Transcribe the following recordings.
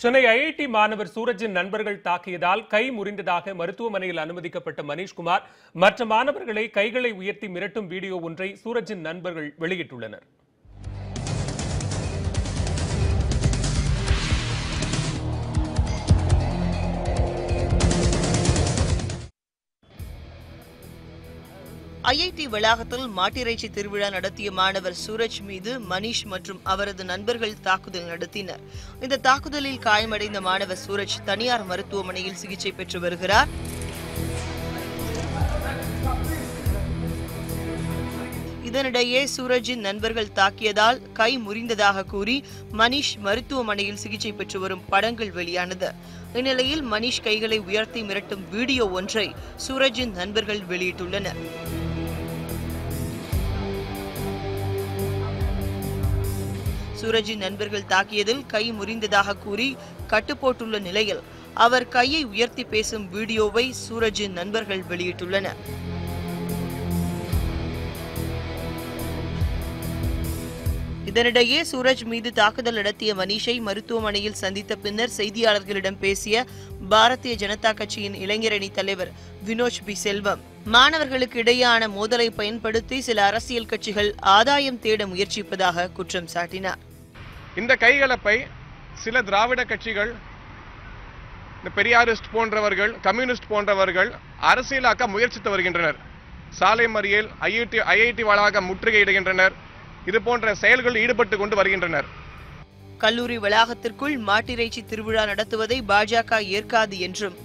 Chennai IIT மாணவர் சூரஜின் நண்பர்கள் தாக்கியதால் கை முறிந்ததாக மருத்துவமனையில் அனுமதிக்கப்பட்ட மனிஷ்குமார் மற்ற மாணவர்களை கைகளை உயர்த்தி மிரட்டும் வீடியோ ஒன்றை சூரஜின் நண்பர்கள் வெளியிட்டுள்ளனர். ஐஐடி வளாகத்தில் மாட்டிறைச்சி திருவிழா நடத்திய மாணவர் சூரஜ் மீது மனிஷ் மற்றும் அவரது நண்பர்கள் தாக்குதல் நடத்தினர். இந்த தாக்குதலில் காயமடைந்த மாணவர் சூரஜ் தனியார் மருத்துவமனையில் சிகிச்சை பெற்று வருகிறார். இதனிடையே சூரஜின் நண்பர்கள் தாக்கியதால் கை முறிந்ததாக கூறி மனிஷ் மருத்துவமனையில் சிகிச்சை பெற்று வரும் படங்கள் வெளியானது. இந்நிலையில் மனிஷ் கைகளை உயர்த்தி மிரட்டும் வீடியோ ஒன்றை சூரஜின் நண்பர்கள் வெளியிட்டுள்ளனர். சூரஜின் நண்பர்கள் தாக்கியதில் கை முறிந்ததாக கூறி கட்டுப்போட்டுள்ள நிலையில் அவர் கையை உயர்த்தி பேசும் வீடியோவை சூரஜின் நண்பர்கள் வெளியிட்டுள்ளனர். இதனிடையே சூரஜ் மீது தாக்குதல் நடத்திய மனிஷை மருத்துவமனையில் சந்தித்த பின்னர் செய்தியாளர்களிடம் பேசிய பாரதிய ஜனதா கட்சியின் இளைஞரணி தலைவர் வினோஜ் பி செல்வம், மாணவர்களுக்கு இடையேயான மோதலை பயன்படுத்தி சில அரசியல் கட்சிகள் ஆதாயம் தேட முயற்சிப்பதாக குற்றம் சாட்டினார். இந்த கைகலப்பை சில திராவிட கட்சிகள், பெரியாரிஸ்ட் போன்றவர்கள், கம்யூனிஸ்ட் போன்றவர்கள் அரசியலாக்க முயற்சித்து வருகின்றனர். சாலை மறியல், ஐஐடி வளாகம் முற்றுகையிடுகின்றனர். இது போன்ற செயல்களில் ஈடுபட்டு கொண்டு வருகின்றனர். கல்லூரி வளாகத்திற்குள் மாட்டிறைச்சி திருவிழா நடத்துவதை பாஜக ஏற்காது என்றும்,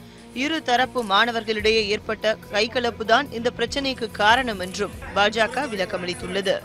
இரு தரப்பு மாணவர்களிடையே ஏற்பட்ட கைகலப்புதான் இந்த பிரச்சினைக்கு காரணம் என்றும் பாஜக விளக்கமளித்துள்ளது.